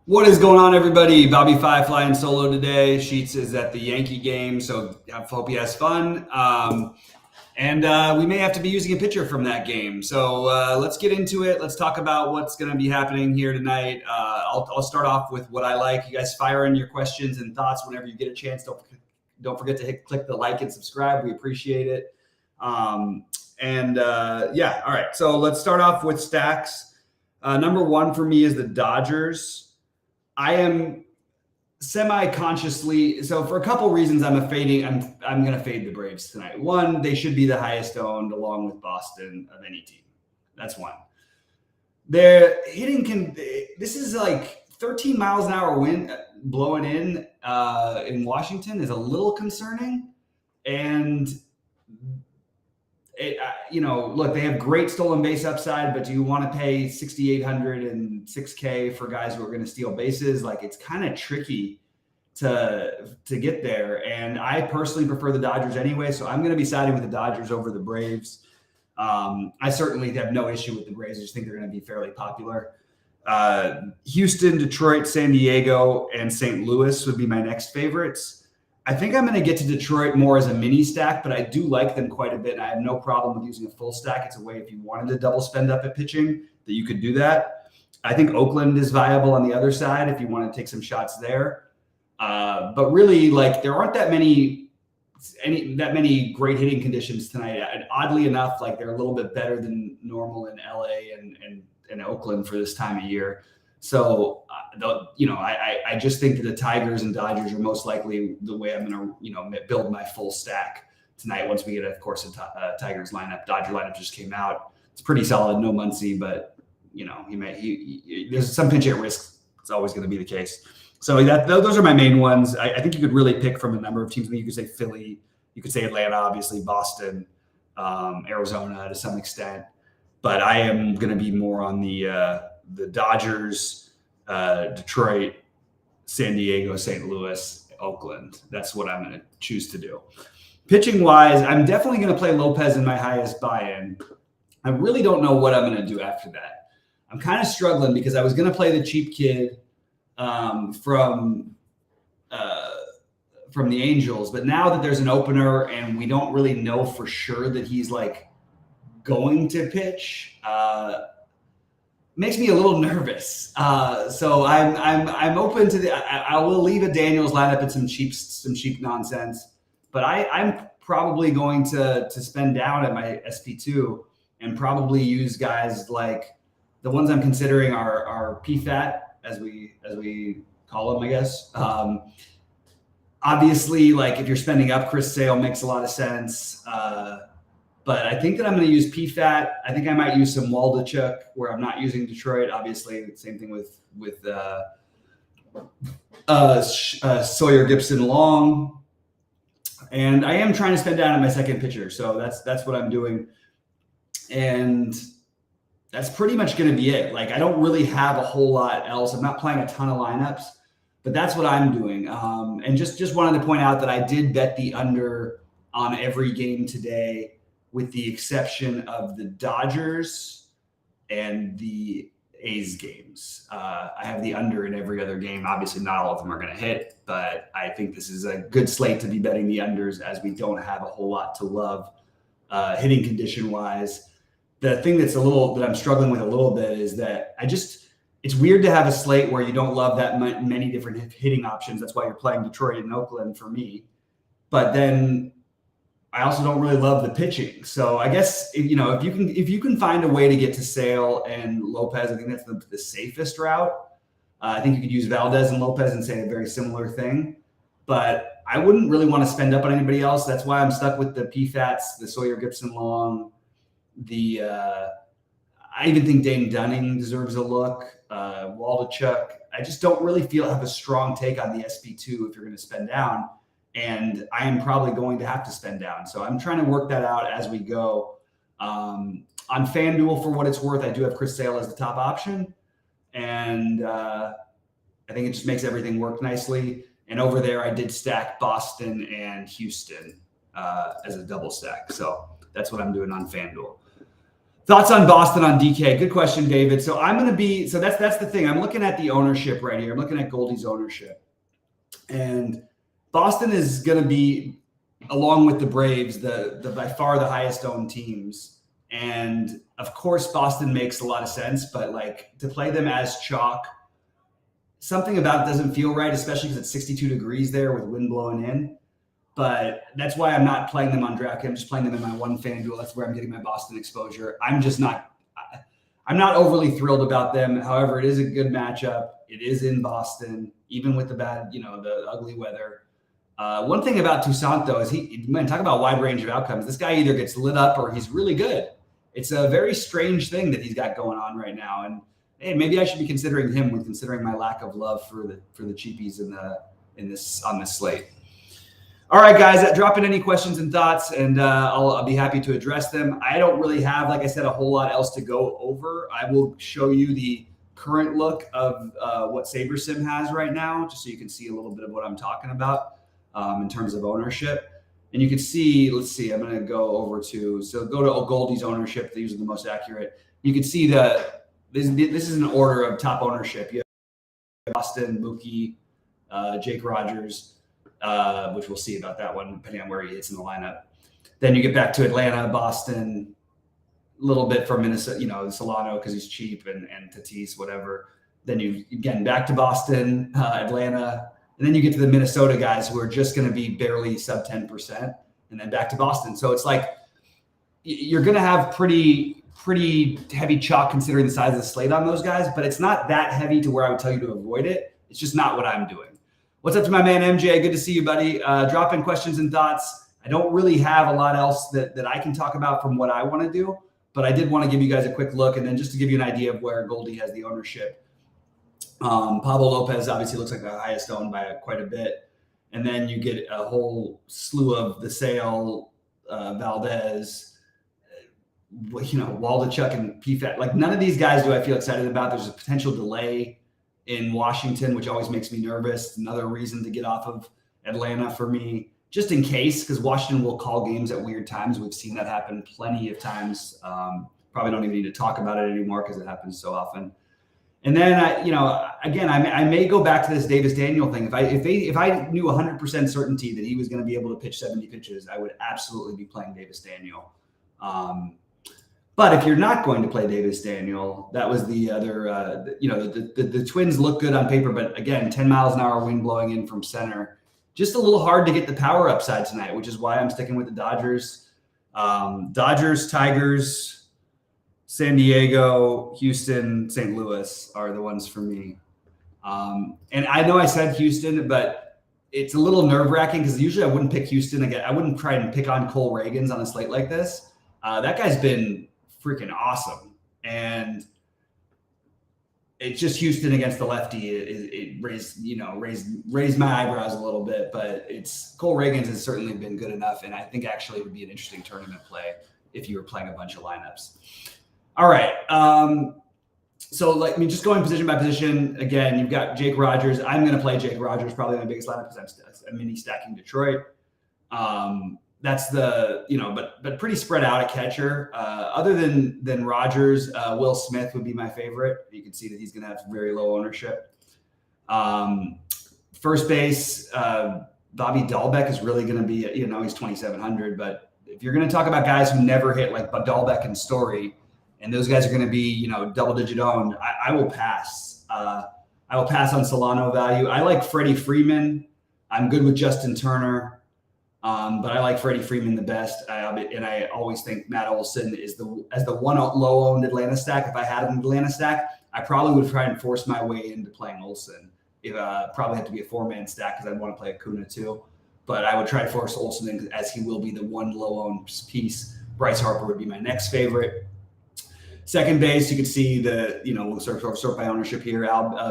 What is going on, everybody? Bobby Five flying solo today. Sheets is at the Yankee game, so I hope he has fun. And we may have to be using a picture from that game. So let's get into it. Let's talk about what's going to be happening here tonight. I'll start off with what I like. You guys fire in your questions and thoughts whenever you get a chance. Don't forget to click the like and subscribe. We appreciate it. Yeah, all right. So let's start off with stacks. Number one for me is the Dodgers. I am semi-consciously, so for a couple reasons, I'm going to fade the Braves tonight. One, they should be the highest owned, along with Boston, of any team. That's one. Their hitting this is like 13 miles an hour wind blowing in Washington is a little concerning, and look, they have great stolen base upside, but do you want to pay 6,800 and 6K for guys who are going to steal bases? Like, it's kind of tricky to get there. And I personally prefer the Dodgers anyway, so I'm going to be siding with the Dodgers over the Braves. I certainly have no issue with the Braves. I just think they're going to be fairly popular. Houston, Detroit, San Diego, and St. Louis would be my next favorites. I think I'm going to get to Detroit more as a mini stack, but I do like them quite a bit. And I have no problem with using a full stack. It's a way, if you wanted to double spend up at pitching, that you could do that. I think Oakland is viable on the other side if you want to take some shots there. But really, like, there aren't that many great hitting conditions tonight. And oddly enough, like, they're a little bit better than normal in LA and Oakland for this time of year. So, I just think that the Tigers and Dodgers are most likely the way I'm going to, build my full stack tonight. Once we get, of course, a Tigers lineup. Dodger lineup just came out. It's pretty solid. No Muncy, but there's some pinch hit risk. It's always going to be the case. So those are my main ones. I think you could really pick from a number of teams. I mean, you could say Philly, you could say Atlanta, obviously Boston, Arizona to some extent. But I am going to be more on the Dodgers, Detroit, San Diego, St. Louis, Oakland. That's what I'm going to choose to do. Pitching wise, I'm definitely going to play Lopez in my highest buy-in. I really don't know what I'm going to do after that. I'm kind of struggling because I was going to play the cheap kid from the Angels, but now that there's an opener and we don't really know for sure that he's like going to pitch, makes me a little nervous. So I'm open to I will leave a Daniels lineup and some cheap nonsense, but I'm probably going to spend down at my SP2 and probably use guys like the ones I'm considering are PFAT, as we call them, I guess. Obviously, like, if you're spending up, Chris Sale makes a lot of sense. But I think that I'm going to use PFAT. I think I might use some Waldachuk where I'm not using Detroit. Obviously, same thing with Sawyer Gibson Long. And I am trying to spend down on my second pitcher. So that's what I'm doing. And that's pretty much going to be it. Like, I don't really have a whole lot else. I'm not playing a ton of lineups, but that's what I'm doing. And just wanted to point out that I did bet the under on every game today, with the exception of the Dodgers and the A's games. I have the under in every other game. Obviously, not all of them are going to hit, but I think this is a good slate to be betting the unders, as we don't have a whole lot to love hitting condition-wise. The thing that I'm struggling with a little bit is that it's weird to have a slate where you don't love that many different hitting options. That's why you're playing Detroit and Oakland for me. But then I also don't really love the pitching. So I guess, if you can find a way to get to Sale and Lopez, I think that's the safest route. I think you could use Valdez and Lopez and say a very similar thing. But I wouldn't really want to spend up on anybody else. That's why I'm stuck with the PFATs, the Sawyer Gibson Long, I even think Dane Dunning deserves a look. Waldachuk. I just don't really have a strong take on the SP2 if you're going to spend down. And I am probably going to have to spend down. So I'm trying to work that out as we go. On FanDuel, for what it's worth, I do have Chris Sale as the top option. And I think it just makes everything work nicely. And over there, I did stack Boston and Houston as a double stack. So that's what I'm doing on FanDuel. Thoughts on Boston on DK? Good question, David. So I'm going to be, so that's the thing. I'm looking at the ownership right here. I'm looking at Goldie's ownership. And Boston is going to be, along with the Braves, the by far the highest owned teams. And of course, Boston makes a lot of sense, but like to play them as chalk, something about it doesn't feel right, especially because it's 62 degrees there with wind blowing in. But that's why I'm not playing them on DraftKings. I'm just playing them in my one FanDuel. That's where I'm getting my Boston exposure. I'm not overly thrilled about them. However, it is a good matchup. It is in Boston, even with the bad, the ugly weather. One thing about Toussaint, though, is talk about wide range of outcomes. This guy either gets lit up or he's really good. It's a very strange thing that he's got going on right now. And hey, maybe I should be considering him when considering my lack of love for the cheapies on this slate. All right, guys, drop in any questions and thoughts, and I'll be happy to address them. I don't really have, like I said, a whole lot else to go over. I will show you the current look of what SaberSim has right now, just so you can see a little bit of what I'm talking about in terms of ownership. And you can see, let's see, I'm going to go over to Goldie's ownership. These are the most accurate. You can see this is an order of top ownership. You have Boston, Mookie, Jake Rogers, which we'll see about that one, depending on where he hits in the lineup. Then you get back to Atlanta, Boston, a little bit from Minnesota, Solano because he's cheap, and Tatis, whatever. Then you again back to Boston, Atlanta, and then you get to the Minnesota guys who are just going to be barely sub 10%, and then back to Boston. So it's like you're going to have pretty heavy chalk considering the size of the slate on those guys, but it's not that heavy to where I would tell you to avoid it. It's just not what I'm doing. What's up to my man, MJ? Good to see you, buddy. Drop in questions and thoughts. I don't really have a lot else that I can talk about from what I want to do, but I did want to give you guys a quick look, and then just to give you an idea of where Goldie has the ownership. Pablo Lopez obviously looks like the highest owned by quite a bit. And then you get a whole slew of the Sale, Valdez, Waldichuk and PFAT. Like none of these guys do I feel excited about. There's a potential delay in Washington, which always makes me nervous. Another reason to get off of Atlanta for me, just in case, because Washington will call games at weird times. We've seen that happen plenty of times. Probably don't even need to talk about it anymore because it happens so often. And then, I may go back to this Davis Daniel thing. If I knew 100% certainty that he was going to be able to pitch 70 pitches, I would absolutely be playing Davis Daniel. But if you're not going to play Davis Daniel, that was the other, the Twins look good on paper, but again, 10 miles an hour wind blowing in from center. Just a little hard to get the power upside tonight, which is why I'm sticking with the Dodgers. Dodgers, Tigers, San Diego, Houston, St. Louis are the ones for me. And I know I said Houston, but it's a little nerve-wracking because usually I wouldn't pick Houston again. I wouldn't try and pick on Cole Reagans on a slate like this. That guy's been freaking awesome. And it's just Houston against the lefty. It raised my eyebrows a little bit, but Cole Reagans has certainly been good enough. And I think actually it would be an interesting tournament play if you were playing a bunch of lineups. All right. Just going position by position, again, you've got Jake Rogers. I'm going to play Jake Rogers, probably my biggest lineup because I'm mini stacking Detroit. That's but pretty spread out at catcher. Other than Rogers, Will Smith would be my favorite. You can see that he's going to have very low ownership. First base, Bobby Dahlbeck is really going to be, he's 2,700. But if you're going to talk about guys who never hit like Dahlbeck and Story, and those guys are going to be, double-digit owned, I will pass. I will pass on Solano value. I like Freddie Freeman. I'm good with Justin Turner, but I like Freddie Freeman the best. And I always think Matt Olson is as the one low-owned Atlanta stack. If I had an Atlanta stack, I probably would try and force my way into playing Olson. It probably have to be a four-man stack because I'd want to play Acuna too. But I would try to force Olson in as he will be the one low-owned piece. Bryce Harper would be my next favorite. Second base, you can see we'll sort by ownership here.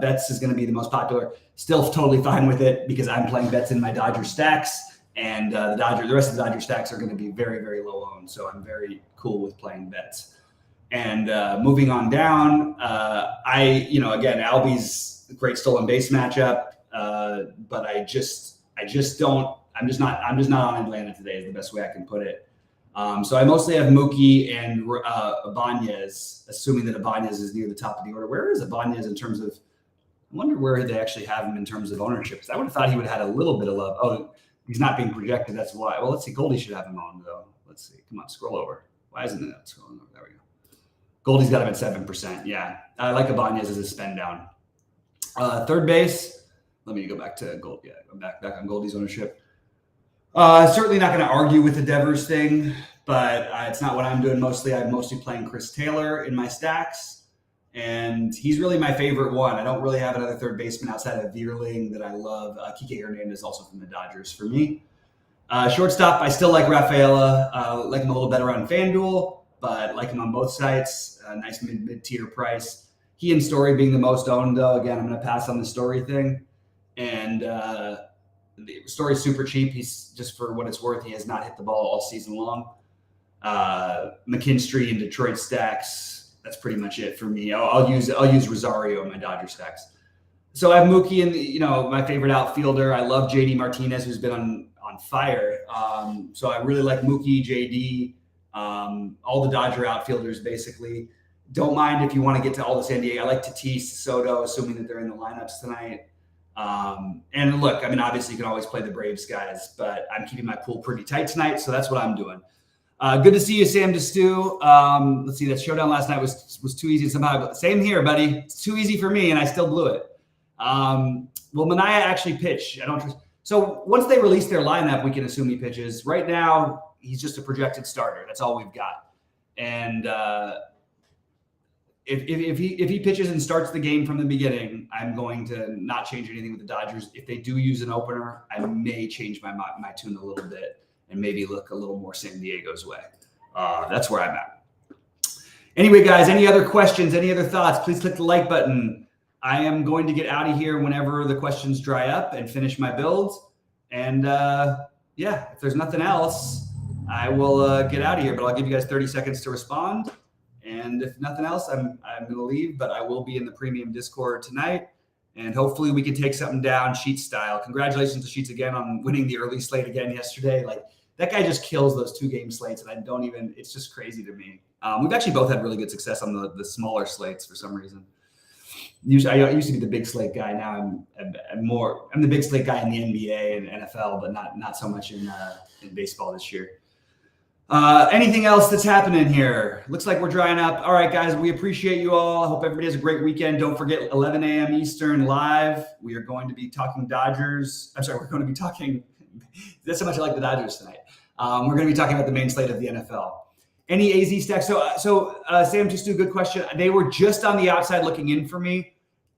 Betts is going to be the most popular. Still totally fine with it because I'm playing Betts in my Dodger stacks, and the rest of the Dodger stacks are going to be very, very low owned. So I'm very cool with playing Betts. And moving on down, Albie's a great stolen base matchup, but I'm just not on Atlanta today is the best way I can put it. So I mostly have Mookie and Ibanez, assuming that Ibanez is near the top of the order. Where is Ibanez in terms of? I wonder where they actually have him in terms of ownership. Because I would have thought he would have had a little bit of love. Oh, he's not being projected. That's why. Well, let's see. Goldie should have him on though. Let's see. Come on, scroll over. Why isn't it scrolling over? There we go. Goldie's got him at 7%. Yeah, I like Ibanez as a spend down. Third base. Let me go back to Gold. Yeah, I'm back on Goldie's ownership. Certainly not going to argue with the Devers thing, but it's not what I'm doing mostly. I'm mostly playing Chris Taylor in my stacks, and he's really my favorite one. I don't really have another third baseman outside of Vierling that I love. Kike Hernandez also from the Dodgers for me. Shortstop, I still like Rafaela. Like him a little better on FanDuel, but like him on both sites. Nice mid-tier price. He and Story being the most owned, though. Again, I'm going to pass on the Story thing. And the Story's super cheap. He's just for what it's worth. He has not hit the ball all season long. McKinstry and Detroit stacks. That's pretty much it for me. I'll use Rosario in my Dodger stacks. So I have Mookie and my favorite outfielder. I love JD Martinez, who's been on fire. So I really like Mookie, JD, all the Dodger outfielders basically. Don't mind if you want to get to all the San Diego. I like Tatis, Soto, assuming that they're in the lineups tonight. And look, I mean, obviously you can always play the Braves guys, but I'm keeping my pool pretty tight tonight, so that's what I'm doing. Good to see you, Sam DeStew. Let's see, that showdown last night was too easy somehow. Same here, buddy. It's too easy for me, and I still blew it. Will Manaea actually pitch? I don't trust. So once they release their lineup, we can assume he pitches. Right now, he's just a projected starter. That's all we've got. And if he pitches and starts the game from the beginning, I'm going to not change anything with the Dodgers. If they do use an opener, I may change my tune a little bit and maybe look a little more San Diego's way. That's where I'm at. Anyway, guys, any other questions, any other thoughts, please click the like button. I am going to get out of here whenever the questions dry up and finish my builds. And yeah, if there's nothing else, I will get out of here, but I'll give you guys 30 seconds to respond. And if nothing else, I'm going to leave, but I will be in the premium Discord tonight. And hopefully we can take something down Sheets style. Congratulations to Sheets again on winning the early slate again yesterday. Like, that guy just kills those 2-game slates, and it's just crazy to me. We've actually both had really good success on the smaller slates for some reason. Usually, I used to be the big slate guy. Now I'm the big slate guy in the NBA and NFL, but not so much in baseball this year. Anything else that's happening here? Looks like we're drying up. All right, guys, we appreciate you all. I hope everybody has a great weekend. Don't forget 11 a.m. Eastern live. We are going to be talking Dodgers. We're going to be talking. That's how much I like the Dodgers tonight. We're going to be talking about the main slate of the NFL. Any AZ stacks? So Sam, just a good question. They were just on the outside looking in for me.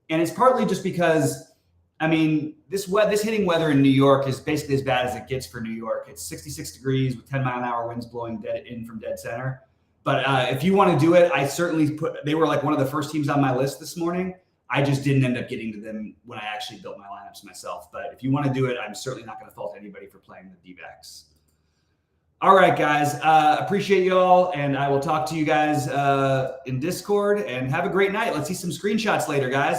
And it's partly just because, I mean, this hitting weather in New York is basically as bad as it gets for New York. It's 66 degrees with 10-mile-an-hour winds blowing in from dead center. But if you want to do it, I certainly they were like one of the first teams on my list this morning. I just didn't end up getting to them when I actually built my lineups myself. But if you want to do it, I'm certainly not going to fault anybody for playing the D-backs. All right, guys. Appreciate you all, and I will talk to you guys in Discord. And have a great night. Let's see some screenshots later, guys.